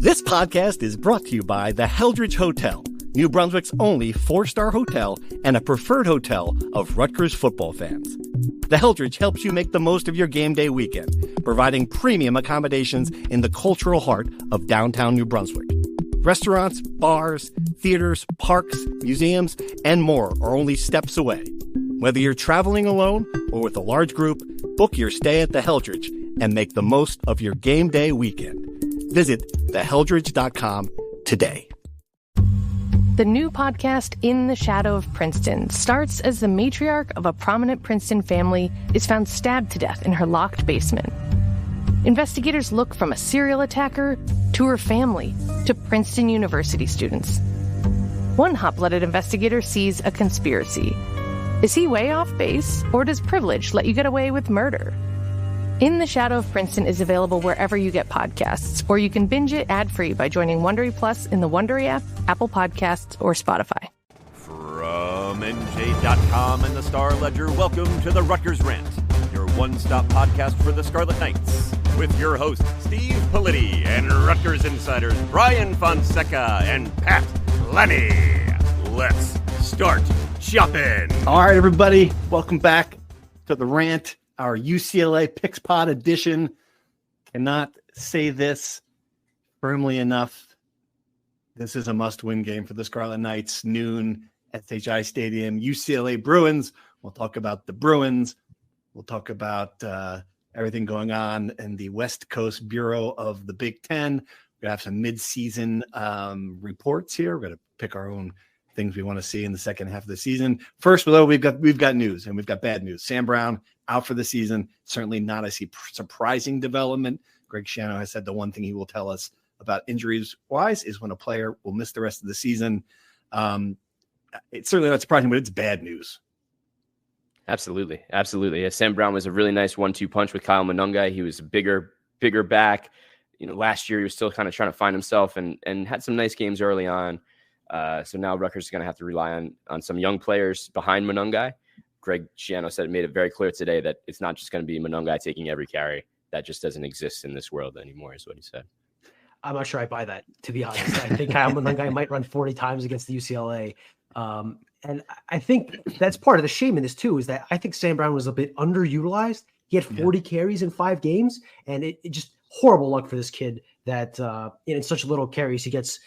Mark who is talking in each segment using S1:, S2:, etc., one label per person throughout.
S1: This podcast is brought to you by the Heldridge Hotel, New Brunswick's only 4-star hotel and a preferred hotel of Rutgers football fans. The Heldridge helps you make the most of your game day weekend, providing premium accommodations in the cultural heart of downtown New Brunswick. Restaurants, bars, theaters, parks, museums, and more are only steps away. Whether you're traveling alone or with a large group, book your stay at the Heldridge and make the most of your game day weekend. Visit theheldridge.com today.
S2: The new podcast, In the Shadow of Princeton, starts as the matriarch of a prominent Princeton family is found stabbed to death in her locked basement. Investigators look from a serial attacker to her family to Princeton University students. One hot-blooded investigator sees a conspiracy. Is he way off base, or does privilege let you get away with murder? In the Shadow of Princeton is available wherever you get podcasts, or you can binge it ad-free by joining Wondery Plus in the Wondery app, Apple Podcasts, or Spotify.
S3: From NJ.com and the Star Ledger, welcome to the Rutgers Rant, your one-stop podcast for the Scarlet Knights, with your hosts Steve Politti and Rutgers insiders Brian Fonseca and Pat Lenny. Let's start shopping.
S1: All right, everybody, welcome back to the Rant, our UCLA Picks Pod edition. Cannot say this firmly enough. This is a must-win game for the Scarlet Knights. Noon, SHI Stadium, UCLA Bruins. We'll talk about the Bruins. We'll talk about everything going on in the West Coast Bureau of the Big Ten. We're going to have some mid-season reports here. We're going to pick our own things we want to see in the second half of the season. First, though, we've got news, and we've got bad news. Sam Brown out for the season. Certainly not a surprising development. Greg Schiano has said the one thing he will tell us about injuries-wise is when a player will miss the rest of the season. It's certainly not surprising, but it's bad news.
S4: Absolutely. Yeah, Sam Brown was a really nice 1-2 punch with Kyle Monungai. He was a bigger back. Last year he was still kind of trying to find himself and had some nice games early on. So now Rutgers is going to have to rely on some young players behind Monungai. Greg Schiano made it very clear today that it's not just going to be Monungai taking every carry. That just doesn't exist in this world anymore, is what he said.
S5: I'm not sure I buy that, to be honest. I think Kyle Monungai might run 40 times against the UCLA. And I think that's part of the shame in this, too, is that I think Sam Brown was a bit underutilized. He had 40 carries in 5 games, and it just horrible luck for this kid that in such little carries, he gets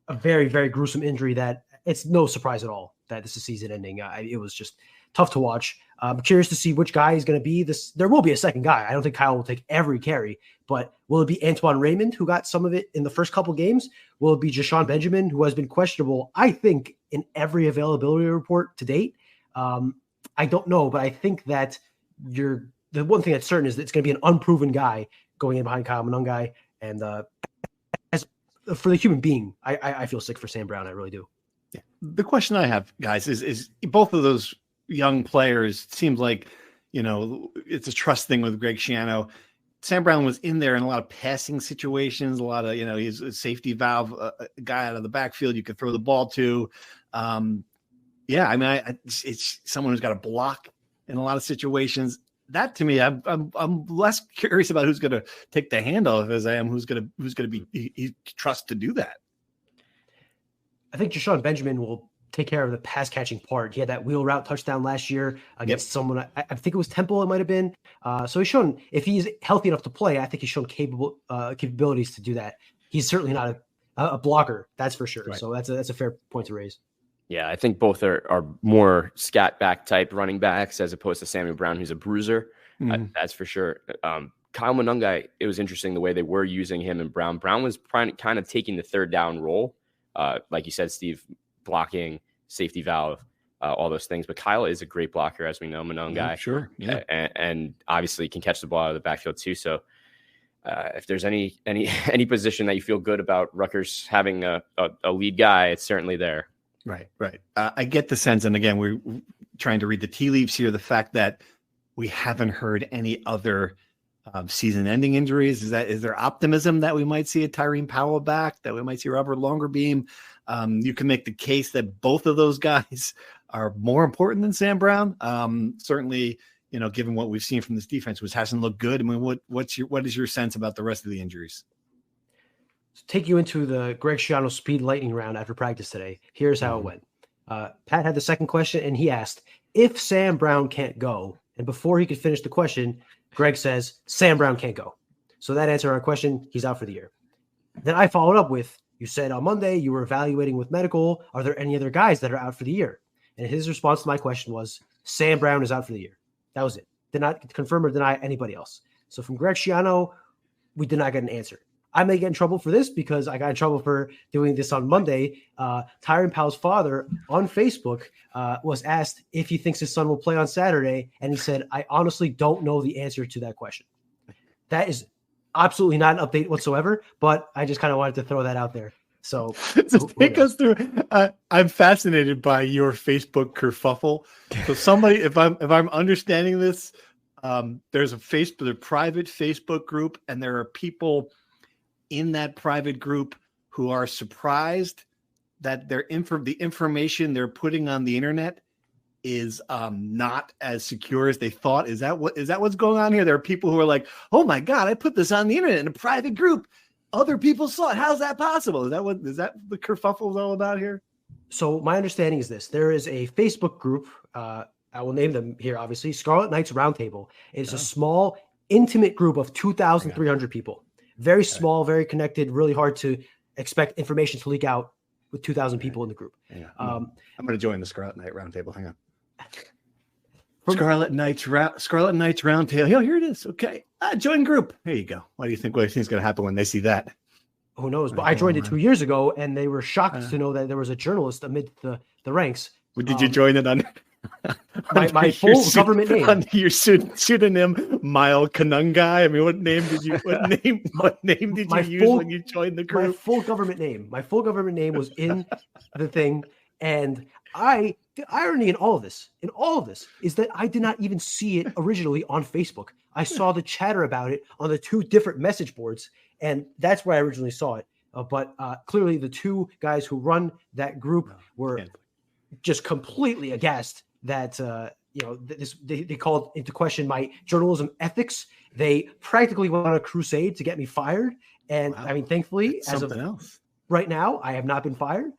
S5: a very, very gruesome injury that it's no surprise at all that this is season ending. It was just tough to watch. I'm curious to see which guy is going to be this. There will be a second guy. I don't think Kyle will take every carry, but will it be Antoine Raymond, who got some of it in the first couple games? Will it be Jashawn Benjamin, who has been questionable, I think, in every availability report to date? I don't know, but I think that the one thing that's certain is that it's going to be an unproven guy going in behind Kyle Monungai. And as for the human being, I feel sick for Sam Brown. I really do.
S1: Yeah. The question I have, guys, is both of those young players seems like, it's a trust thing with Greg Schiano. Sam Brown was in there in a lot of passing situations, a lot of, he's a safety valve, a guy out of the backfield you could throw the ball to. It's someone who's got a block in a lot of situations. That to me, I'm less curious about who's going to take the handoff as I am who's going to be he trusts to do that.
S5: I think Jashawn Benjamin will take care of the pass catching part. He had that wheel route touchdown last year against someone. I think it was Temple. It might have been. So he's shown, if he's healthy enough to play, I think he's shown capabilities to do that. He's certainly not a blocker. That's for sure. Right. So that's a fair point to raise.
S4: Yeah, I think both are more scat back type running backs as opposed to Samuel Brown, who's a bruiser. That's for sure. Kyle Monungai, it was interesting the way they were using him and Brown. Brown was kind of taking the third down role. Like you said, Steve, blocking, safety valve, all those things. But Kyle is a great blocker, as we know, Monungai.
S1: Sure. Yeah.
S4: And obviously can catch the ball out of the backfield too. So if there's any position that you feel good about Rutgers having a lead guy, it's certainly there.
S1: Right. I get the sense, and again, we're trying to read the tea leaves here, the fact that we haven't heard any other season-ending injuries. Is there optimism that we might see a Tyrene Powell back, that we might see Robert Longerbeam? You can make the case that both of those guys are more important than Sam Brown. Certainly, given what we've seen from this defense, which hasn't looked good. I mean, what is your sense about the rest of the injuries?
S5: take you into the Greg Schiano speed lightning round after practice today. Here's how it went. Pat had the second question, and he asked, if Sam Brown can't go, and before he could finish the question, Greg says, Sam Brown can't go. So that answered our question. He's out for the year. Then I followed up with, you said on Monday you were evaluating with medical. Are there any other guys that are out for the year? And his response to my question was, Sam Brown is out for the year. That was it. Did not confirm or deny anybody else. So from Greg Schiano, we did not get an answer. I may get in trouble for this because I got in trouble for doing this on Monday. Tyron Powell's father on Facebook was asked if he thinks his son will play on Saturday. And he said, I honestly don't know the answer to that question. That is absolutely not an update whatsoever, but I just kind of wanted to throw that out there. So
S1: take us through. I'm fascinated by your Facebook kerfuffle. So somebody, if I'm understanding this, there's a private Facebook group, and there are people in that private group who are surprised that the information they're putting on the internet is not as secure as they thought. Is that what's going on here? There are people who are like, oh my God, I put this on the internet in a private group. Other people saw it. How's that possible? Is that the kerfuffle is all about here?
S5: So my understanding is this. There is a Facebook group. I will name them here, obviously. Scarlet Knight's Roundtable. It's a small, intimate group of 2,300 people. Very small, very connected, really hard to expect information to leak out with 2,000 people in the group.
S1: I'm going to join the Scarlet Knight Roundtable. Hang on. Scarlet Knights Roundtable. Oh, here it is. Okay. Join group. There you go. What do you think is going to happen when they see that?
S5: Who knows? But I joined it 2 years ago, and they were shocked to know that there was a journalist amid the ranks.
S1: Did you join it on
S5: my full government name?
S1: Under your pseudonym, Mile Kanungai? I mean, what name did you use when you joined the group?
S5: My full government name was in the thing, and the irony in all of this is that I did not even see it originally on Facebook. I saw the chatter about it on the two different message boards, and that's where I originally saw it. But clearly the two guys who run that group were just completely aghast that, they called into question my journalism ethics. They practically went on a crusade to get me fired. And I mean, thankfully, as of right now, I have not been fired.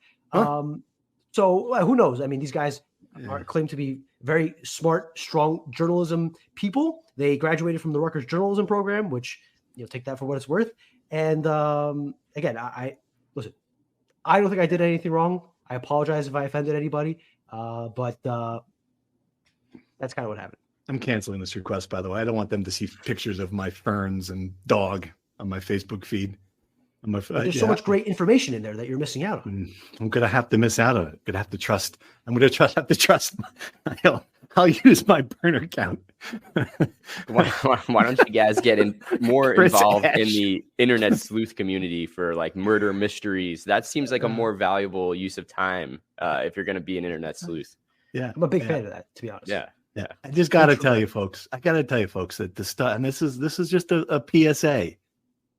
S5: So who knows? I mean, these guys are claimed to be very smart, strong journalism people. They graduated from the Rutgers journalism program, which, take that for what it's worth. And again, I listen, I don't think I did anything wrong. I apologize if I offended anybody. But that's kind of what happened.
S1: I'm canceling this request, by the way. I don't want them to see pictures of my ferns and dog on my Facebook feed.
S5: There's so much great information in there that you're missing out on.
S1: I'm going to have to miss out on it. I'm going to have to trust. I'll use my burner account.
S4: Why don't you guys get more involved in the internet sleuth community for like murder mysteries? That seems like a more valuable use of time if you're going to be an internet sleuth.
S5: Yeah, I'm a big fan of that, to be honest.
S4: Yeah.
S1: I just got to tell you, folks. That the stuff, and this is just a PSA.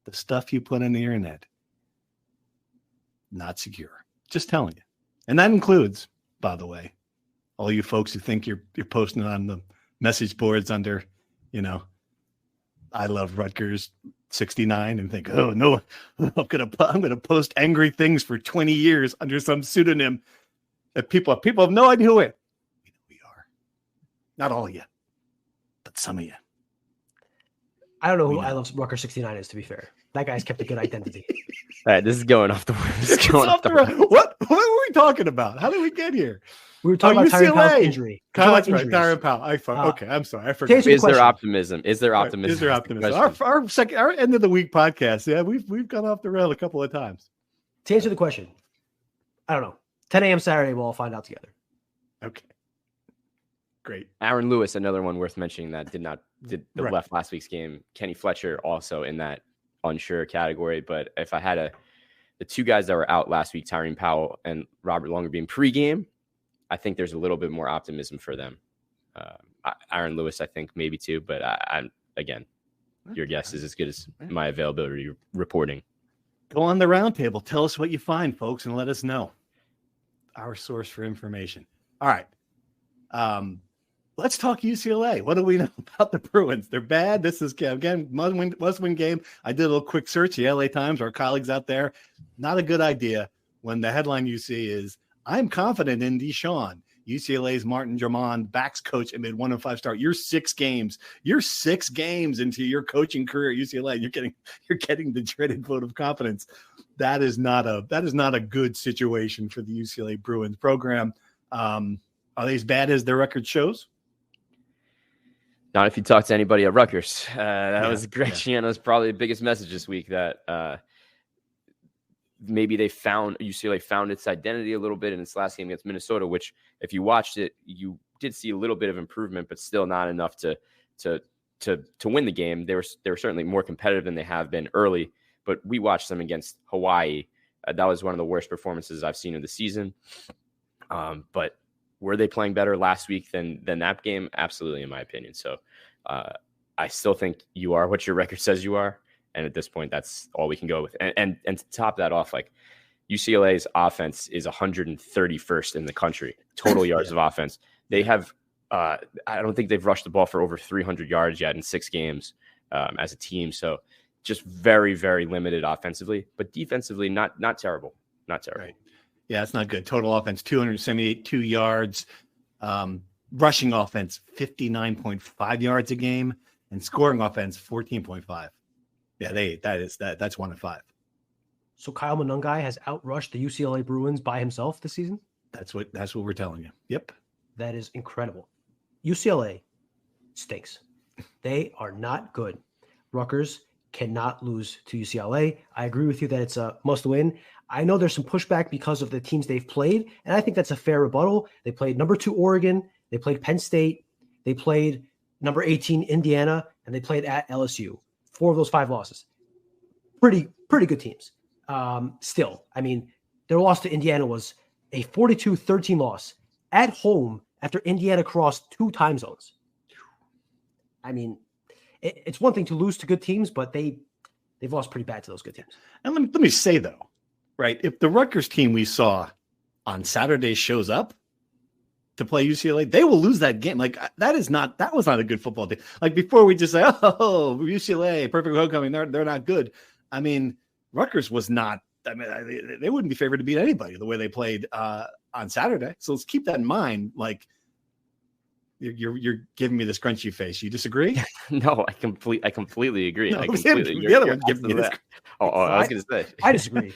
S1: The stuff you put on the internet, not secure. Just telling you, and that includes, by the way, all you folks who think you're posting on the message boards under, I love Rutgers 69 and think, oh no, I'm gonna post angry things for 20 years under some pseudonym that people have no idea who it. We are. Not all of you, but some of you.
S5: I don't know who I Love Rutgers 69 is, to be fair. That guy's kept a good identity.
S4: All right, this is going off the road.
S1: What were we talking about? How did we get here?
S5: We were talking about Tyron Powell's injury.
S1: That's right, Tyron Powell. Okay, I'm sorry. I forgot.
S4: Is there optimism? Is there optimism?
S1: Our end of the week podcast. Yeah, we've gone off the rail a couple of times.
S5: To answer the question, I don't know. 10 a.m. Saturday, we'll all find out together.
S1: Okay. Great.
S4: Aaron Lewis, another one worth mentioning that left last week's game. Kenny Fletcher also in that unsure category. But if I had the two guys that were out last week, Tyron Powell and Robert Longer being pregame, I think there's a little bit more optimism for them. Aaron Lewis, I think maybe too, but your guess is as good as my availability reporting.
S1: Go on the roundtable. Tell us what you find, folks, and let us know. Our source for information. All right. let's talk UCLA. What do we know about the Bruins? They're bad. This is, again, must-win game. I did a little quick search. The LA Times, our colleagues out there, not a good idea when the headline you see is, I'm confident in Deshaun. UCLA's Martin Drummond backs coach amid 1-5 start. You're 6 games into your coaching career at UCLA. You're getting the dreaded vote of confidence. That is not a good situation for the UCLA Bruins program. Are they as bad as their record shows?
S4: Not if you talk to anybody at Rutgers. That was Greg Schiano's probably the biggest message this week, that maybe UCLA found its identity a little bit in its last game against Minnesota, which if you watched it, you did see a little bit of improvement, but still not enough to win the game. They were certainly more competitive than they have been early, but we watched them against Hawaii. That was one of the worst performances I've seen of the season. But were they playing better last week than that game? Absolutely, in my opinion. So I still think you are what your record says you are. And at this point, that's all we can go with. And to top that off, like, UCLA's offense is 131st in the country, total yards of offense. They have, I don't think they've rushed the ball for over 300 yards yet in 6 games as a team. So just very, very limited offensively, but defensively, not terrible. Not terrible.
S1: Right. Yeah, it's not good. Total offense, 272 yards. Rushing offense, 59.5 yards a game. And scoring offense, 14.5. Yeah, that's 1 of 5.
S5: So Kyle Monungai has outrushed the UCLA Bruins by himself this season?
S1: That's what we're telling you. Yep.
S5: That is incredible. UCLA stinks. They are not good. Rutgers cannot lose to UCLA. I agree with you that it's a must win. I know there's some pushback because of the teams they've played, and I think that's a fair rebuttal. They played number 2 Oregon, they played Penn State, they played number 18 Indiana, and they played at LSU. 4 of those 5 losses. Pretty good teams. Still, I mean, their loss to Indiana was a 42-13 loss at home after Indiana crossed 2 time zones. I mean, it's one thing to lose to good teams, but they've lost pretty bad to those good teams.
S1: And let me say, though, right, if the Rutgers team we saw on Saturday shows up to play UCLA, they will lose that game. Like, that was not a good football team. Like, before we just say, oh, UCLA, perfect homecoming, they're not good. I mean, Rutgers was not. I mean, they wouldn't be favored to beat anybody the way they played on Saturday. So let's keep that in mind. Like, you're giving me this crunchy face. You disagree?
S4: No, I completely agree.
S1: No,
S4: I completely.
S1: the other one's giving me this.
S4: I was going to say.
S5: I disagree.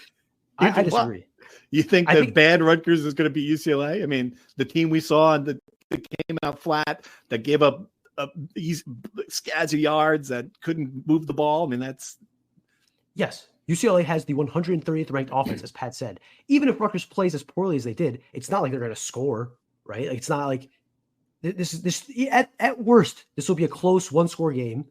S5: I disagree.
S1: You think bad Rutgers is going to be UCLA? I mean, the team we saw that came out flat, that gave up these scads of yards, that couldn't move the ball. I mean, that's.
S5: Yes, UCLA has the 130th ranked offense, as Pat said. Even if Rutgers plays as poorly as they did, it's not like they're going to score, right? Like, it's not like this. At worst, this will be a close 1-score game,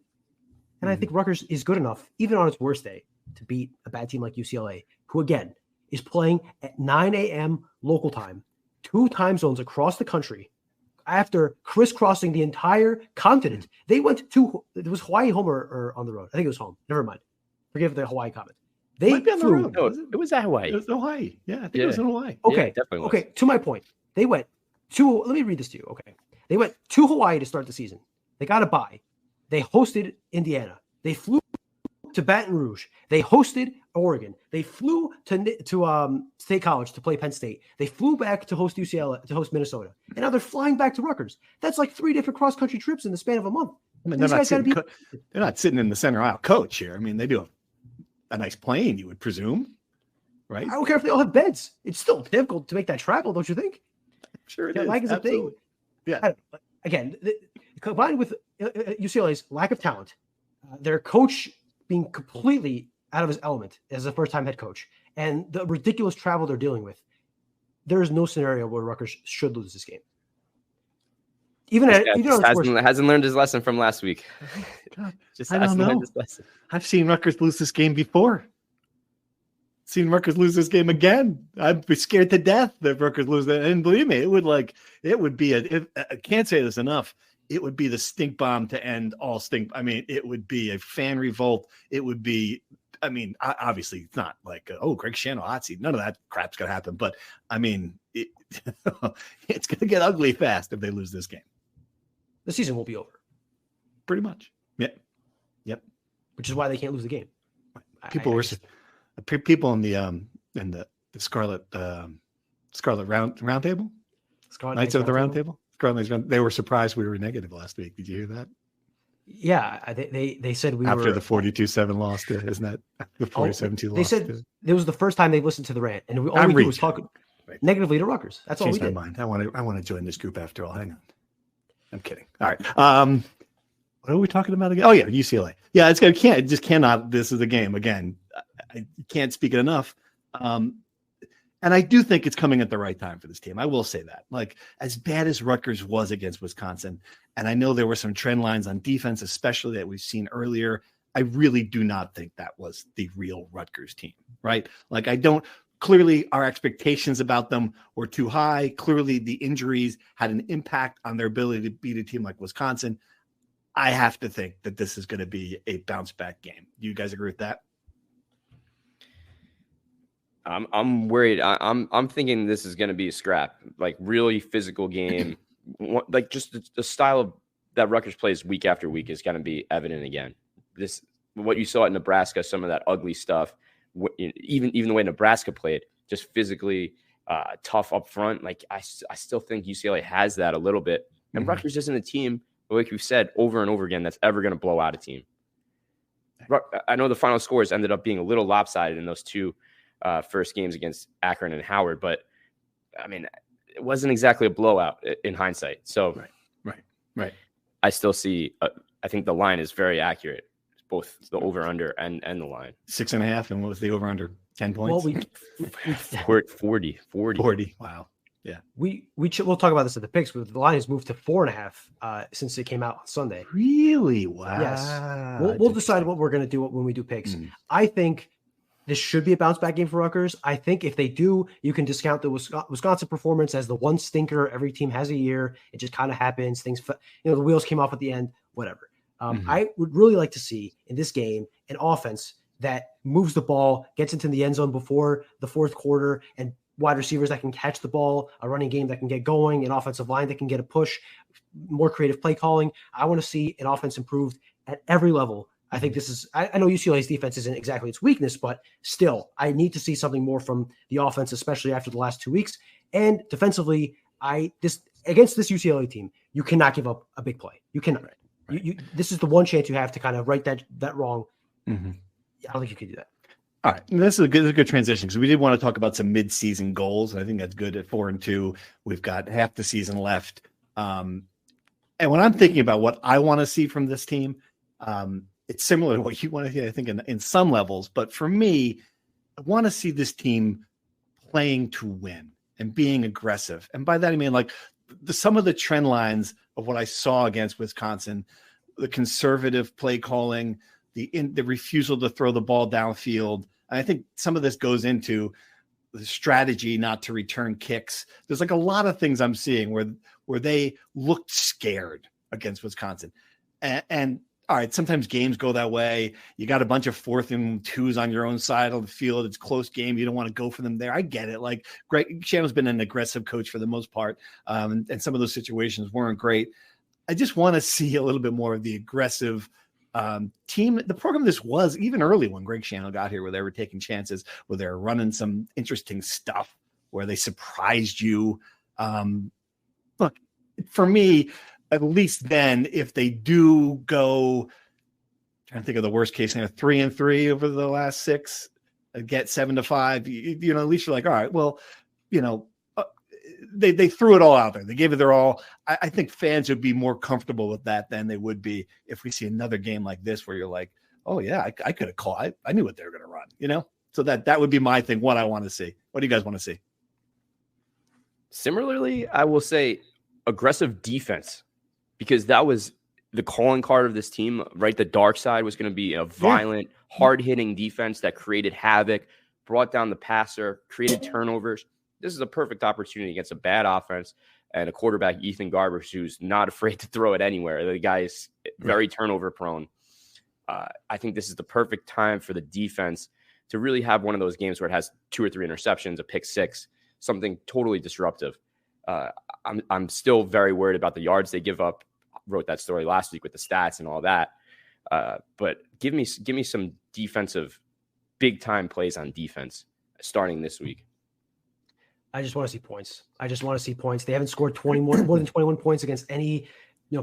S5: and I think Rutgers is good enough, even on its worst day, to beat a bad team like UCLA, who again is playing at 9 a.m. local time, 2 time zones across the country. After crisscrossing the entire continent, they went to, it was Hawaii home or on the road. I think it was home. Never mind. Forgive the Hawaii comment. They flew.
S4: No, it was at Hawaii.
S1: It was Hawaii. Yeah, I think it was in Hawaii.
S5: Okay,
S4: yeah, definitely was.
S5: Okay, to my point. They went to, let me read this to you. Okay. They went to Hawaii to start the season. They got a bye. They hosted Indiana. They flew to Baton Rouge. They hosted Oregon. They flew to State College to play Penn State. They flew back to host UCLA, to host Minnesota. And now they're flying back to Rutgers. That's like 3 different cross-country trips in the span of a month.
S1: I mean, they're not sitting in the center aisle coach here. I mean, they do a nice plane, you would presume, right?
S5: I don't care if they all have beds. It's still difficult to make that travel, don't you think?
S1: Sure it is.
S5: Like, is a thing.
S1: Yeah.
S5: Again, combined with UCLA's lack of talent, their coach being completely out of his element as a first-time head coach, and the ridiculous travel they're dealing with, there is no scenario where Rutgers should lose this game.
S4: Hasn't learned his lesson from last week.
S1: I don't know. I've seen Rutgers lose this game before. Seen Rutgers lose this game again. I'd be scared to death that Rutgers lose that. And believe me, it would be I can't say this enough. It would be the stink bomb to end all stink. I mean, it would be a fan revolt. It would be, I mean, obviously it's not like, Greg Schiano hot seat. None of that crap's going to happen. But I mean, it's going to get ugly fast if they lose this game.
S5: the season will be over.
S1: Pretty much. Yep.
S5: Which is why they can't lose the game.
S1: People in the Scarlet Round Table,
S5: Scarlet
S1: Knights of the Round Table. They were surprised we were negative last week. Did you hear that?
S5: Yeah, they said we
S1: after
S5: were
S1: the 42-7 loss to, isn't that the 47-2 loss?
S5: They said it was the first time they listened to the rant, and all we did was talk negatively to Rutgers. That's all we did.
S1: My mind. I want to join this group after all. Hang on, I'm kidding. All right. What are we talking about again? Oh yeah, UCLA. Yeah, it just cannot. This is a game again. I can't speak it enough. And I do think it's coming at the right time for this team. I will say that. Like, as bad as Rutgers was against Wisconsin, and I know there were some trend lines on defense, especially that we've seen earlier, I really do not think that was the real Rutgers team, right? Like, clearly our expectations about them were too high. Clearly the injuries had an impact on their ability to beat a team like Wisconsin. I have to think that this is going to be a bounce back game. Do you guys agree with that?
S4: I'm worried. I'm thinking this is going to be a scrap, like really physical game. Like just the style of that Rutgers plays week after week is going to be evident again. What you saw at Nebraska, some of that ugly stuff, even the way Nebraska played, just physically tough up front. Like I still think UCLA has that a little bit, and Rutgers isn't a team, like we've said over and over again, that's ever going to blow out a team. I know the final scores ended up being a little lopsided in those two first games against Akron and Howard, but I mean, it wasn't exactly a blowout in hindsight. So
S1: right.
S4: I still see, I think the line is very accurate, both the over under and the line.
S1: 6.5. And what was the over under? 10 points?
S5: Well,
S4: 40.
S1: Wow. Yeah.
S5: We'll talk about this at the picks, but the line has moved to 4.5 since it came out on Sunday.
S1: Really? Wow.
S5: Yes. We'll decide what we're going to do when we do picks. I think this should be a bounce back game for Rutgers. I think if they do, you can discount the Wisconsin performance as the one stinker every team has a year. It just kind of happens. Things, the wheels came off at the end, whatever. I would really like to see in this game an offense that moves the ball, gets into the end zone before the fourth quarter, and wide receivers that can catch the ball, a running game that can get going, an offensive line that can get a push, more creative play calling. I want to see an offense improved at every level. I think this is, I know UCLA's defense isn't exactly its weakness, but still, I need to see something more from the offense, especially after the last 2 weeks. And defensively, against this UCLA team, you cannot give up a big play. You cannot. Right. This is the one chance you have to kind of right that wrong. I don't think you can do that.
S1: All right. This is a good transition because we did want to talk about some mid-season goals. I think that's good at 4-2. We've got half the season left. And when I'm thinking about what I want to see from this team, it's similar to what you want to see, I think, in some levels. But for me, I want to see this team playing to win and being aggressive. And by that, I mean, like some of the trend lines of what I saw against Wisconsin, the conservative play calling, the refusal to throw the ball downfield. And I think some of this goes into the strategy not to return kicks. There's like a lot of things I'm seeing where they looked scared against Wisconsin. And all right, sometimes games go that way. You got a bunch of 4th and 2s on your own side of the field. It's a close game. You don't want to go for them there. I get it. Like, Greg Schiano's been an aggressive coach for the most part, and some of those situations weren't great. I just want to see a little bit more of the aggressive team. The program this was even early when Greg Schiano got here, where they were taking chances, where they were running some interesting stuff, where they surprised you. Look, for me, at least then, if they do go, trying to think of the worst case, 3-3 over the last 6, get 7-5, at least you're like, all right, well, they threw it all out there. They gave it their all. I think fans would be more comfortable with that than they would be if we see another game like this where you're like, oh yeah, I could have called. I knew what they were going to run, So that would be my thing. What I want to see. What do you guys want to see?
S4: Similarly, I will say aggressive defense, because that was the calling card of this team, right? The dark side was going to be a violent, hard-hitting defense that created havoc, brought down the passer, created turnovers. This is a perfect opportunity against a bad offense and a quarterback, Ethan Garbers, who's not afraid to throw it anywhere. The guy is very turnover prone. I think this is the perfect time for the defense to really have one of those games where it has 2 or 3 interceptions, a pick 6, something totally disruptive. I'm still very worried about the yards they give up. wrote that story last week with the stats and all that. But give me some defensive, big time plays on defense starting this week.
S5: I just want to see points. They haven't scored more than 21 points against any,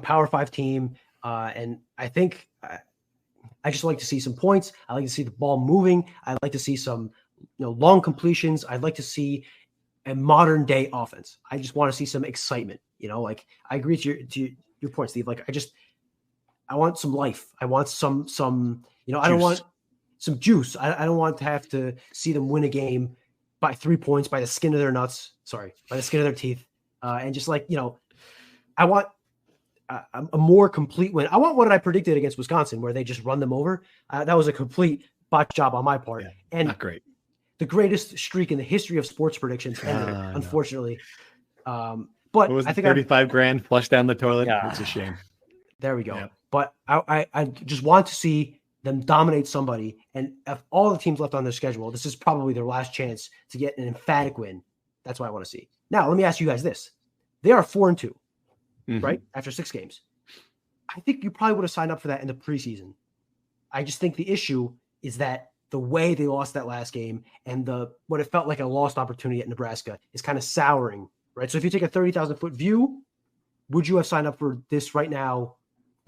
S5: Power 5 team. And I think I just like to see some points. I like to see the ball moving. I like to see some, long completions. I'd like to see a modern day offense. I just want to see some excitement. I agree to your point, Steve. I want some life. I want some I don't want some juice. I don't want to have to see them win a game by 3 points, by the skin of their teeth. And just I want a more complete win. I want what I predicted against Wisconsin, where they just run them over. That was a complete botch job on my part.
S1: Yeah,
S5: and
S1: not great.
S5: The greatest streak in the history of sports predictions ended, unfortunately.
S1: But
S5: I think
S1: 35 grand flushed down the toilet.
S5: Yeah.
S1: It's a shame.
S5: There we go.
S1: Yeah.
S5: But I just want to see them dominate somebody. And of all the teams left on their schedule, this is probably their last chance to get an emphatic win. That's what I want to see. Now, let me ask you guys this. They are 4-2, right? After 6 games. I think you probably would have signed up for that in the preseason. I just think the issue is that the way they lost that last game and what it felt like a lost opportunity at Nebraska is kind of souring, right? So if you take a 30,000-foot view, would you have signed up for this right now,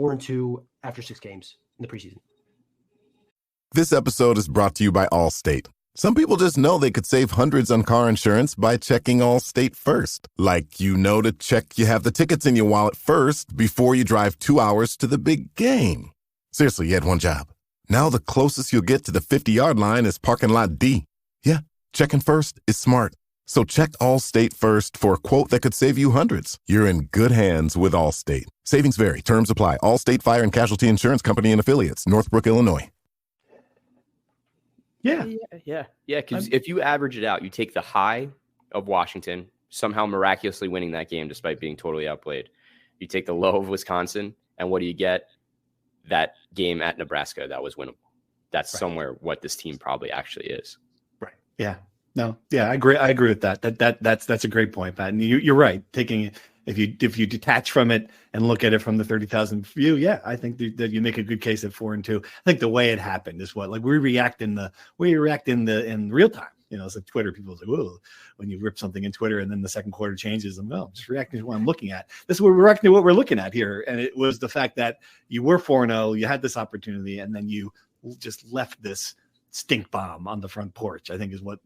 S5: 4-2 after 6 games in the preseason?
S6: This episode is brought to you by Allstate. Some people just know they could save hundreds on car insurance by checking Allstate first. Like, to check you have the tickets in your wallet first before you drive 2 hours to the big game. Seriously, you had one job. Now the closest you'll get to the 50-yard line is parking lot D. Yeah, checking first is smart. So check Allstate first for a quote that could save you hundreds. You're in good hands with Allstate. Savings vary. Terms apply. Allstate Fire and Casualty Insurance Company and Affiliates. Northbrook, Illinois.
S1: Yeah.
S4: Because if you average it out, you take the high of Washington, somehow miraculously winning that game despite being totally outplayed. You take the low of Wisconsin, and what do you get? That game at Nebraska that was winnable. That's somewhere what this team probably actually is.
S1: Right. Yeah. No. Yeah. I agree with that. That's a great point, Pat. And you're right. Taking if you detach from it and look at it from the 30,000 view, yeah, I think that you make a good case at 4-2. I think the way it happened is what we react in real time. It's like Twitter. People say, "Whoa!" When you rip something in Twitter and then the second quarter changes, I'm just reacting to what I'm looking at. This is what we're reacting to what we're looking at here, and it was the fact that you were 4-0, you had this opportunity, and then you just left this stink bomb on the front porch. I think is what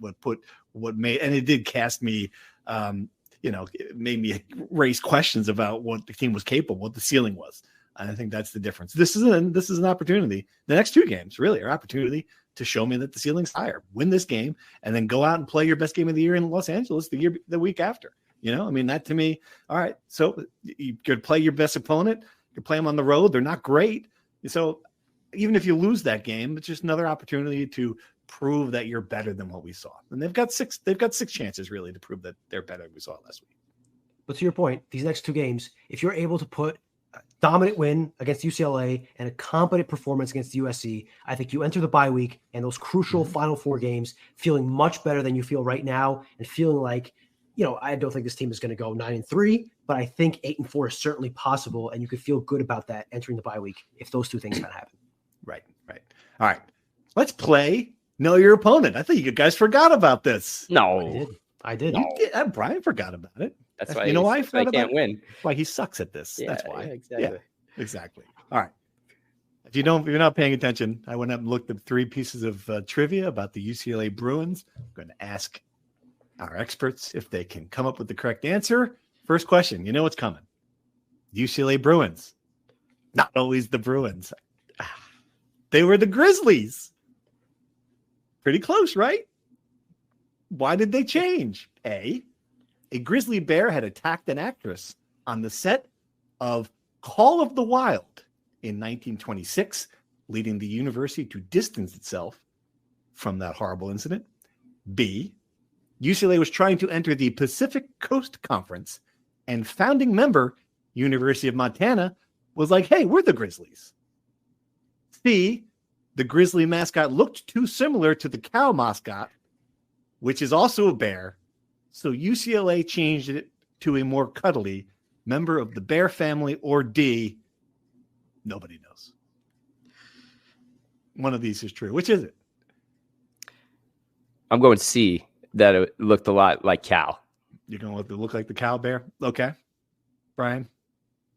S1: made, and it did cast me. It made me raise questions about what the team was capable, what the ceiling was. And I think that's the difference. This is an opportunity. The next 2 games really are opportunity to show me that the ceiling's higher. Win this game and then go out and play your best game of the year in Los Angeles the week after. That to me, all right. So you could play your best opponent. You could play them on the road. They're not great. So even if you lose that game, it's just another opportunity to prove that you're better than what we saw. And they've got 6 chances really to prove that they're better than we saw last week.
S5: But to your point, these next 2 games, if you're able to put a dominant win against UCLA and a competent performance against USC, I think you enter the bye week and those crucial Final 4 games feeling much better than you feel right now, and feeling like, I don't think this team is going to go 9-3, but I think 8-4 is certainly possible, and you could feel good about that entering the bye week if those 2 things kind of happen.
S1: Right. All right. Let's play Know Your Opponent. I think you guys forgot about this.
S4: No.
S5: I did.
S1: Brian forgot about it.
S4: That's why
S1: I
S4: can't win.
S1: Why he sucks at this.
S4: Yeah,
S1: that's why.
S4: Yeah, exactly.
S1: Yeah, exactly. All right. If you're not paying attention, I went up and looked at 3 pieces of trivia about the UCLA Bruins. I'm going to ask our experts if they can come up with the correct answer. First question, you know what's coming. UCLA Bruins. Not always the Bruins. They were the Grizzlies. Pretty close, right? Why did they change? A grizzly bear had attacked an actress on the set of Call of the Wild in 1926, leading the university to distance itself from that horrible incident. B, UCLA was trying to enter the Pacific Coast Conference, and founding member, University of Montana, was like, hey, we're the Grizzlies. C, the grizzly mascot looked too similar to the cow mascot, which is also a bear. So UCLA changed it to a more cuddly member of the bear family, or D, nobody knows? One of these is true. Which is it?
S4: I'm going C, that it looked a lot like Cal.
S1: You're going to look like the cow bear? Okay. Brian?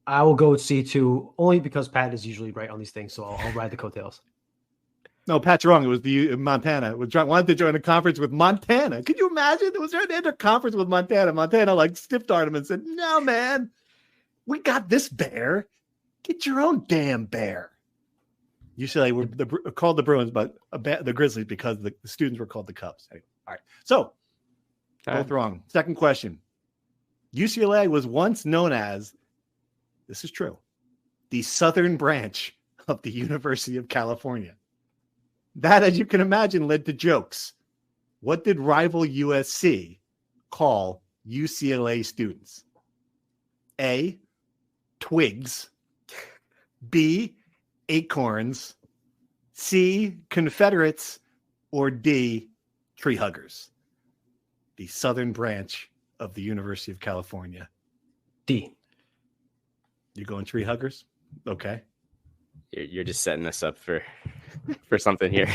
S5: I will go with C2 only because Pat is usually right on these things, so I'll ride the coattails.
S1: No, Pat's wrong. It was Montana. Wanted to join a conference with Montana. Could you imagine? It was trying to enter a conference with Montana. Montana like stiff-armed him and said, "No, man, we got this bear. Get your own damn bear." UCLA were called the Bruins, but the Grizzlies because the students were called the Cubs. Anyway, all right, so both wrong. Second question. UCLA was once known as, this is true, the southern branch of the University of California. That, as you can imagine, led to jokes. What did rival USC call UCLA students? A, twigs. B, acorns. C, Confederates. Or D, tree huggers. The southern branch of the University of California.
S5: D.
S1: You going tree huggers? Okay.
S4: You're just setting us up for something here.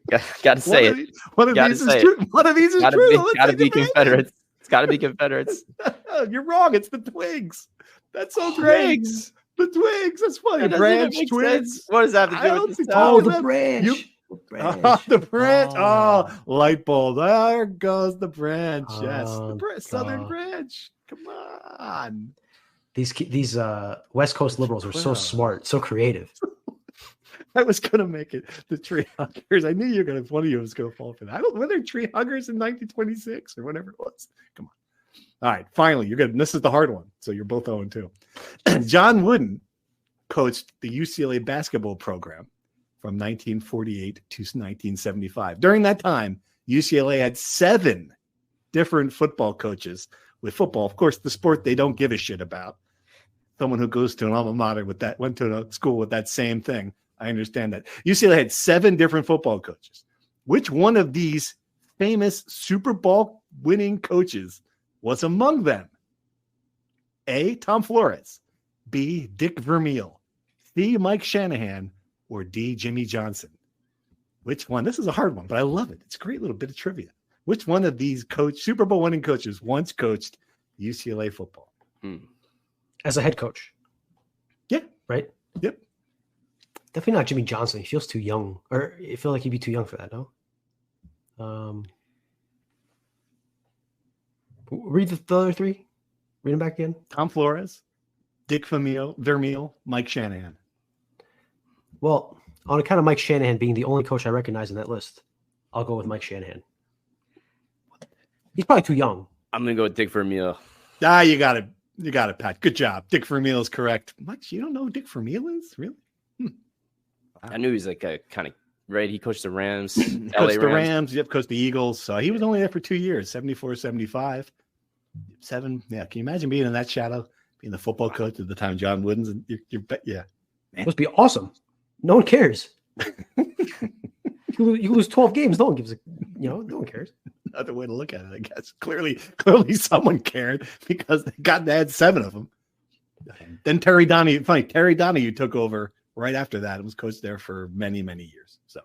S4: Got to say it.
S1: One of these is true. One of these is true.
S4: Got to be Confederates. It's got to be Confederates.
S1: You're wrong. It's the twigs. That's so great. The twigs. That's funny. Branch twigs.
S4: Sense. What does that have to do with this?
S5: Oh, the branch.
S1: The branch. Oh, light bulb. There goes the branch. Yes, the southern branch. Come on.
S5: These West Coast liberals are so smart, so creative.
S1: I was gonna make it the tree huggers. I knew one of you was gonna fall for that. I don't know whether tree huggers in 1926 or whatever it was. Come on. All right, finally, you're good. This is the hard one, so you're both 0-2. John Wooden coached the UCLA basketball program from 1948 to 1975. During that time, UCLA had 7 different football coaches with football. Of course, the sport they don't give a shit about. Someone who goes to an alma mater went to a school with that same thing. I understand that. UCLA had 7 different football coaches. Which one of these famous Super Bowl winning coaches was among them? A, Tom Flores. B, Dick Vermeil. C, Mike Shanahan. Or D, Jimmy Johnson. Which one? This is a hard one, but I love it. It's a great little bit of trivia. Which one of these Super Bowl winning coaches once coached UCLA football?
S5: As a head coach.
S1: Yeah.
S5: Right?
S1: Yep.
S5: Definitely not Jimmy Johnson. He feels too young. Or I feel like he'd be too young for that, no? Read the other 3. Read them back again.
S1: Tom Flores, Dick Vermeil, Mike Shanahan.
S5: Well, on account of Mike Shanahan being the only coach I recognize in that list, I'll go with Mike Shanahan. He's probably too young.
S4: I'm going to go with Dick Vermeil.
S1: You got it. You got it, Pat. Good job. Dick Vermeil is correct. What? You don't know who Dick Vermeil is? Really? Wow.
S4: I knew he was like a kind of, right? He coached the Rams.
S1: Coached the Rams. Yep, coached the Eagles. So he was only there for 2 years, 74, 75. 7. Yeah. Can you imagine being in that shadow, being the football coach at the time John Wooden's? And yeah.
S5: It must be awesome. No one cares. You lose 12 games. No one gives no one cares.
S1: Another way to look at it, I guess. Clearly someone cared because they had 7 of them. Then Terry Donahue took over right after that and was coached there for many, many years. So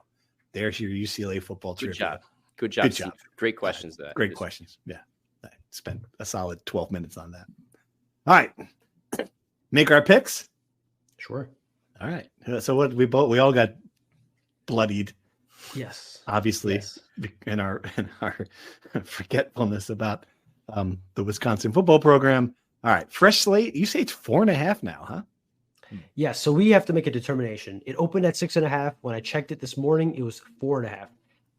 S1: there's your UCLA football trivia.
S4: Good job. Great questions.
S1: Great questions. Yeah. I spent a solid 12 minutes on that. All right. Make our picks?
S5: Sure.
S1: All right. So what we all got bloodied.
S5: Yes.
S1: Obviously, yes. in our forgetfulness about the Wisconsin football program. All right. Fresh slate. You say it's 4.5 now, huh?
S5: Yeah. So we have to make a determination. It opened at 6.5. When I checked it this morning, it was 4.5. Okay.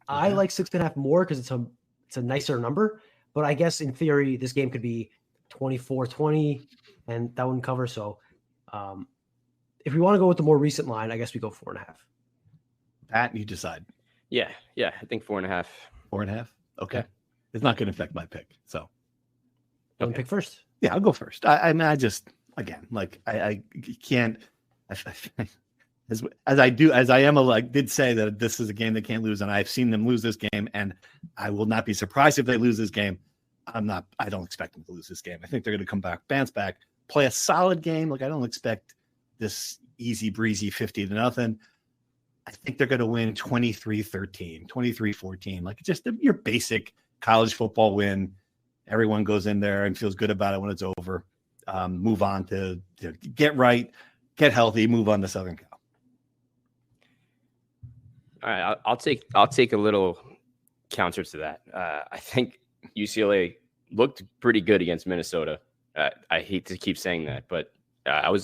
S5: I like 6.5 more because it's a nicer number. But I guess in theory, this game could be 24-20, and that wouldn't cover. So if we want to go with the more recent line, I guess we go 4.5.
S1: Pat, you decide.
S4: Yeah. I think 4.5.
S1: 4.5. Okay. Yeah. It's not going to affect my pick. So,
S5: okay. Pick first.
S1: Yeah, I'll go first. I just again, like I can't. As I did say that this is a game they can't lose, and I've seen them lose this game, and I will not be surprised if they lose this game. I don't expect them to lose this game. I think they're going to come back, bounce back, play a solid game. Like, I don't expect this easy breezy 50-0. I think they're going to win 23-13, 23-14, like just your basic college football win. Everyone goes in there and feels good about it when it's over. Move on to get right, get healthy, move on to Southern Cal.
S4: All right, I'll take a little counter to that. I think UCLA looked pretty good against Minnesota. I hate to keep saying that, but I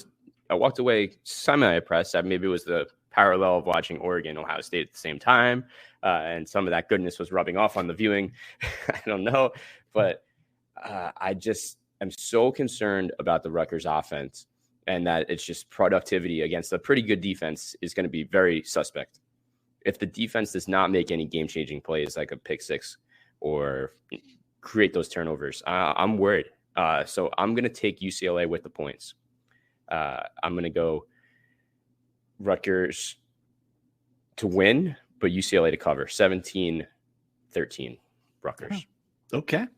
S4: walked away semi-impressed. Maybe it was the parallel of watching Oregon, Ohio State at the same time, and some of that goodness was rubbing off on the viewing. I don't know, but I just am so concerned about the Rutgers offense, and that it's just productivity against a pretty good defense is going to be very suspect. If the defense does not make any game-changing plays like a pick six or create those turnovers, I'm worried. So I'm going to take UCLA with the points. I'm going to go Rutgers to win, but UCLA to cover. 17-13 Rutgers.
S1: Okay. A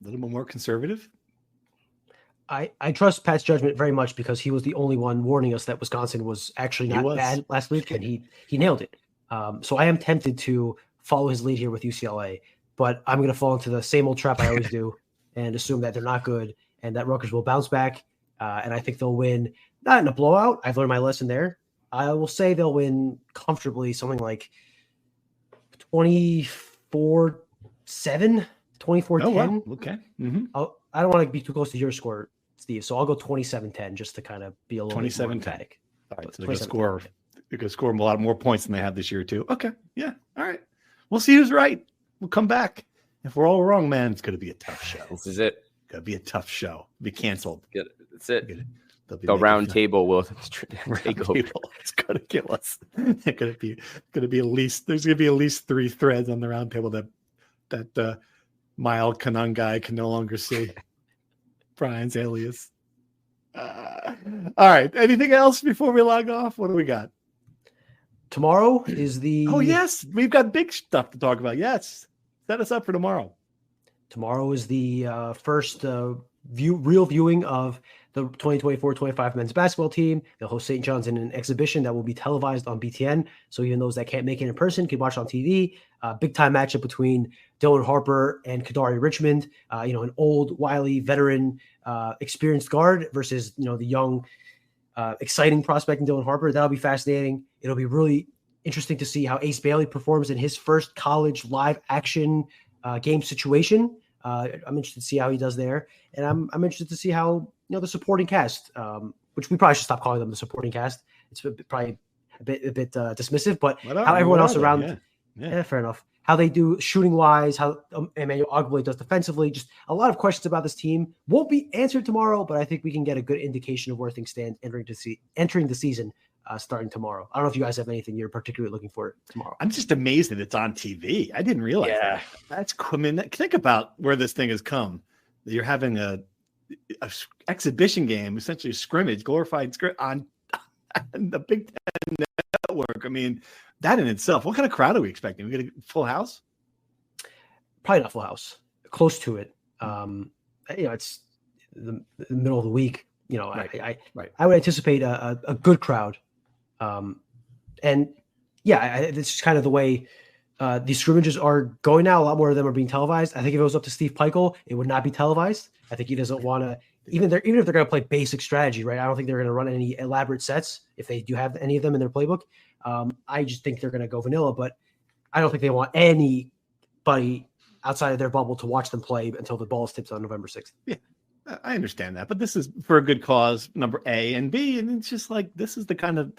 S1: little bit more conservative.
S5: I trust Pat's judgment very much because he was the only one warning us that Wisconsin was actually not bad last week, and he nailed it. So I am tempted to follow his lead here with UCLA, but I'm going to fall into the same old trap I always do and assume that they're not good and that Rutgers will bounce back. And I think they'll win, not in a blowout. I've learned my lesson there. I will say they'll win comfortably, something like 24-7, 24-10.
S1: Oh, wow. Okay. Mm-hmm.
S5: I don't want to be too close to your score, Steve. So I'll go 27-10 just to kind of be a little bit more emphatic.
S1: All right. So they're going to score a lot more points than they have this year, too. Okay. Yeah. All right. We'll see who's right. We'll come back. If we're all wrong, man, it's going to be a tough show.
S4: This is it.
S1: It's going to be a tough show. Be canceled.
S4: That's it. The round table will take over.
S1: It's going to kill us. It's going to be at least, there's going to be at least 3 threads on the round table that mild Canon guy can no longer see. Brian's alias. All right. Anything else before we log off? What do we got?
S5: Tomorrow is the...
S1: Oh, yes. We've got big stuff to talk about. Yes. Set us up for tomorrow.
S5: Tomorrow is the first real viewing of the 2024-25 men's basketball team. They'll host St. John's in an exhibition that will be televised on BTN. So even those that can't make it in person can watch on TV. Big time matchup between Dylan Harper and Kadari Richmond. An old, wily, veteran, experienced guard versus the young, exciting prospect in Dylan Harper. That'll be fascinating. It'll be really interesting to see how Ace Bailey performs in his first college live action game situation. I'm interested to see how he does there, and I'm interested to see how the supporting cast, which we probably should stop calling them the supporting cast. It's probably a bit dismissive, but how everyone else around, yeah, fair enough. How they do shooting wise, how Emmanuel Ogbole does defensively. Just a lot of questions about this team won't be answered tomorrow, but I think we can get a good indication of where things stand entering the season. Starting tomorrow. I don't know if you guys have anything you're particularly looking for tomorrow.
S1: I'm just amazed that it's on TV. I didn't realize that. That's cool. I mean, think about where this thing has come. You're having a exhibition game, essentially a scrimmage, glorified on the Big Ten Network. I mean, that in itself, what kind of crowd are we expecting? We get a full house?
S5: Probably not full house. Close to it. It's the middle of the week. Right. I would anticipate a good crowd. This is kind of the way these scrimmages are going now. A lot more of them are being televised. I think if it was up to Steve Peichel, it would not be televised. I think he doesn't want to, even if they're going to play basic strategy, right? I don't think they're going to run any elaborate sets if they do have any of them in their playbook. I just think they're going to go vanilla, but I don't think they want anybody outside of their bubble to watch them play until the ball is tipped on November 6th.
S1: Yeah. I understand that, but this is for a good cause, number A, and B, and it's just like, this is the kind of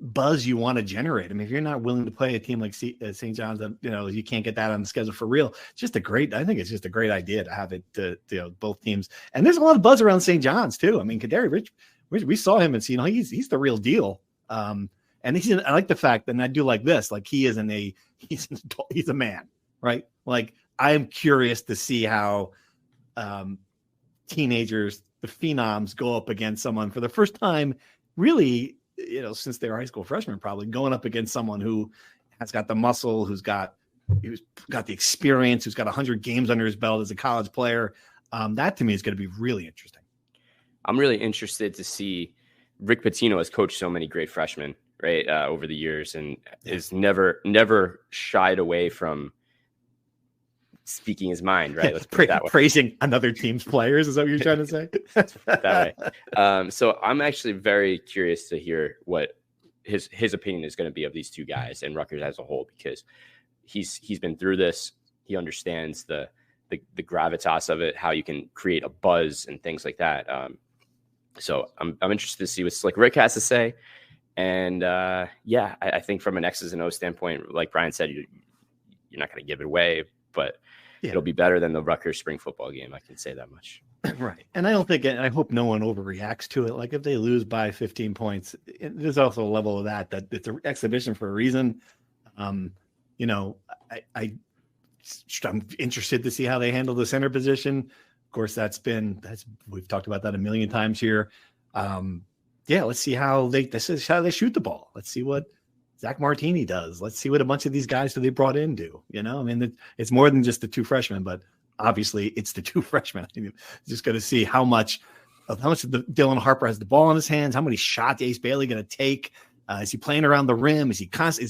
S1: buzz you want to generate. I mean, if you're not willing to play a team like St. John's, that you can't get that on the schedule for real. It's just I think it's just a great idea to have it to both teams. And there's a lot of buzz around St. John's too. I mean, Kadari Rich, we saw him and he's the real deal. And I like the fact that, and I do like this, like he's a man, right? Like I am curious to see how, teenagers, the phenoms, go up against someone for the first time, really, since they were high school freshmen, probably going up against someone who has got the muscle, who's got who's got the experience, who's got 100 games under his belt as a college player. That to me is going to be really interesting.
S4: I'm really interested to see. Rick Pitino has coached so many great freshmen, right, over the years, and is never shied away from speaking his mind, right? Let's put it that way.
S1: Praising another team's players, is that what you're trying to say?
S4: That way. So I'm actually very curious to hear what his opinion is going to be of these two guys and Rutgers as a whole, because he's been through this. He understands the gravitas of it, how you can create a buzz and things like that. So I'm interested to see what Slick Rick has to say. And I think from an X's and O standpoint, like Brian said, you're not going to give it away, but it'll be better than the Rutgers spring football game. I can say that much.
S1: Right. And I don't think, and I hope no one overreacts to it. Like if they lose by 15 points, there's also a level of that it's an exhibition for a reason. I'm interested to see how they handle the center position. Of course, we've talked about that a million times here. Let's see this is how they shoot the ball. Let's see what Zach Martini does. Let's see what a bunch of these guys that they brought in do. It's more than just the two freshmen, but obviously it's the two freshmen. Just going to see how much of Dylan Harper has the ball in his hands. How many shots Ace Bailey going to take? Is he playing around the rim? Is he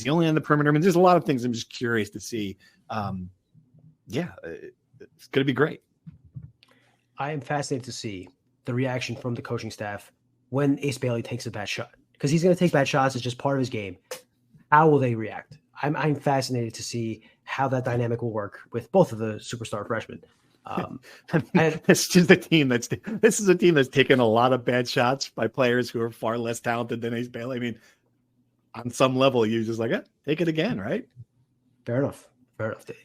S1: only on the perimeter? There's a lot of things I'm just curious to see. It's going to be great.
S5: I am fascinated to see the reaction from the coaching staff when Ace Bailey takes a bad shot, because he's going to take bad shots. It's just part of his game. How will they react? I'm fascinated to see how that dynamic will work with both of the superstar freshmen.
S1: This is a team that's taken a lot of bad shots by players who are far less talented than Ace Bailey. On some level, you're just like, take it again, right?
S5: Fair enough.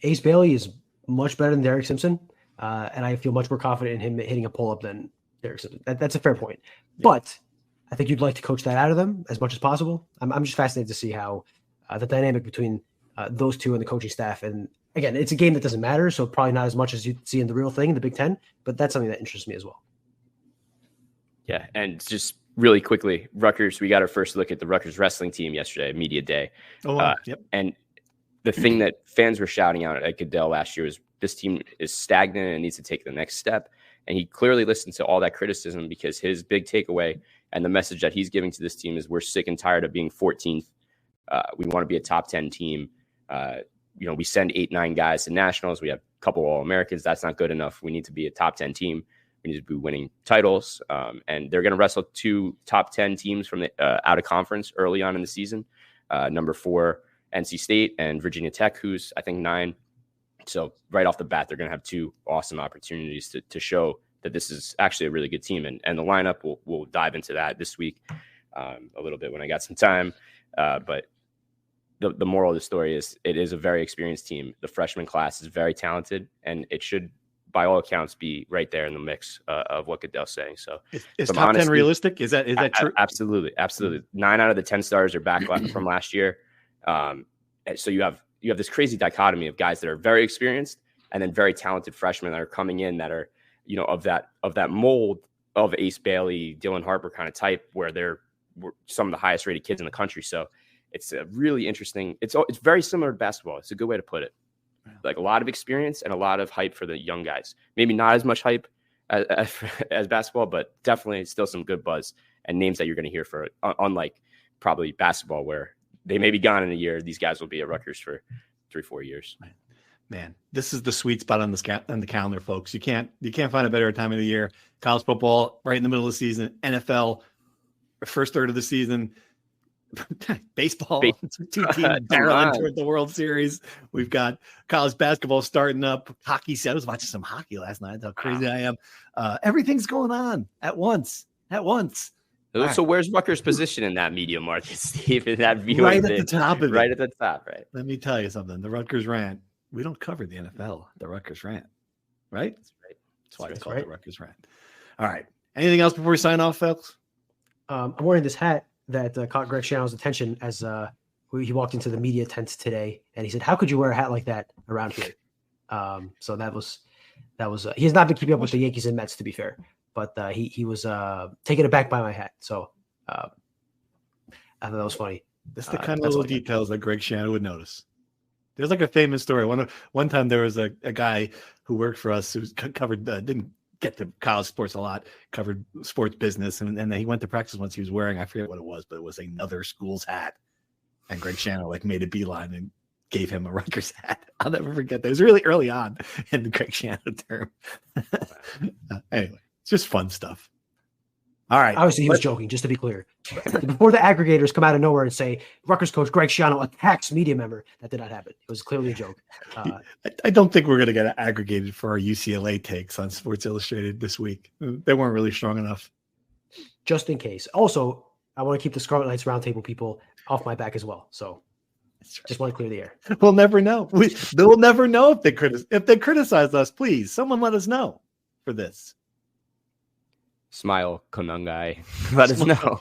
S5: Ace Bailey is much better than Derek Simpson. And I feel much more confident in him hitting a pull-up than Derek Simpson. That's a fair point. Yeah. But I think you'd like to coach that out of them as much as possible. I'm just fascinated to see how the dynamic between those two and the coaching staff. And again, it's a game that doesn't matter, so probably not as much as you see in the real thing in the Big Ten, but that's something that interests me as well.
S4: Yeah, and just really quickly, Rutgers, we got our first look at the Rutgers wrestling team yesterday, media day.
S1: Oh, wow. Yep.
S4: And the thing that fans were shouting out at Goodell last year was this team is stagnant and needs to take the next step. And he clearly listened to all that criticism, because his big takeaway and the message that he's giving to this team is we're sick and tired of being 14th. We want to be a top 10 team. We send 8-9 guys to nationals. We have a couple All-Americans. That's not good enough. We need to be a top 10 team. We need to be winning titles. And they're going to wrestle two top 10 teams from the out of conference early on in the season. Number 4, NC State, and Virginia Tech, who's I think 9. So right off the bat, they're going to have two awesome opportunities to show that this is actually a really good team. And the lineup, we'll dive into that this week a little bit when I got some time. But the moral of the story is it is a very experienced team. The freshman class is very talented, and it should, by all accounts, be right there in the mix of what Goodell's saying. So
S1: is top 10 realistic? Is that true?
S4: Absolutely. 9 out of the 10 stars are back from last year. So you have this crazy dichotomy of guys that are very experienced and then very talented freshmen that are coming in that are, of that mold of Ace Bailey, Dylan Harper kind of type, where they're some of the highest rated kids in the country. So it's a really interesting, it's very similar to basketball. It's a good way to put it. Like a lot of experience and a lot of hype for the young guys. Maybe not as much hype as basketball, but definitely still some good buzz and names that you're going to hear for it. Unlike probably basketball, where they may be gone in a year. These guys will be at Rutgers for 3-4 years.
S1: Man, this is the sweet spot on the calendar, folks. You can't find a better time of the year. College football right in the middle of the season. NFL first third of the season. Baseball, two teams barreling toward the World Series. We've got college basketball starting up. Hockey. I was watching some hockey last night. That's how crazy I am. Everything's going on at once.
S4: So where's Rutgers' position in that media market, Steve? In that viewing
S1: right at the top of it.
S4: Right at the top, right?
S1: Let me tell you something. The Rutgers Rant. We don't cover the NFL. The Rutgers Rant, right?
S4: That's right.
S1: That's why it's called the Rutgers Rant. All right. Anything else before we sign off, folks?
S5: I'm wearing this hat that caught Greg Schiano's attention as he walked into the media tent today, and he said, "How could you wear a hat like that around here?" So that was he has not been keeping up with the Yankees and Mets, to be fair, but he was taken aback by my hat. So I thought that was funny.
S1: That's the kind of little details that Greg Schiano would notice. There's like a famous story. One time there was a guy who worked for us who covered didn't get to college sports a lot, covered sports business, and then he went to practice once. He was wearing, I forget what it was, but it was another school's hat, and Greg Shannon like made a beeline and gave him a Rutgers hat. I'll never forget that. It was really early on in the Greg Shannon term. Anyway, it's just fun stuff. All right.
S5: Obviously, he was joking, just to be clear. Before the aggregators come out of nowhere and say Rutgers coach Greg Schiano attacks media member, that did not happen. It was clearly a joke.
S1: I don't think we're going to get aggregated for our UCLA takes on Sports Illustrated this week. They weren't really strong enough.
S5: Just in case. Also, I want to keep the Scarlet Knights roundtable people off my back as well. So just want to clear the air.
S1: We'll never know. They'll never know if they criticize us. Please, someone let us know for this.
S4: Smile, Konungai. Let us know.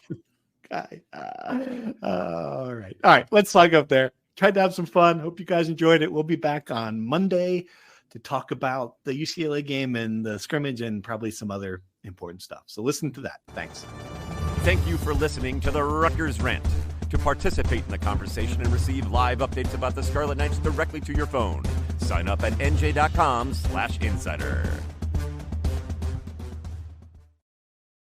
S1: All right. Let's slug up there. Tried to have some fun. Hope you guys enjoyed it. We'll be back on Monday to talk about the UCLA game and the scrimmage and probably some other important stuff. So listen to that. Thanks.
S3: Thank you for listening to the Rutgers Rant. To participate in the conversation and receive live updates about the Scarlet Knights directly to your phone, sign up at NJ.com/insider.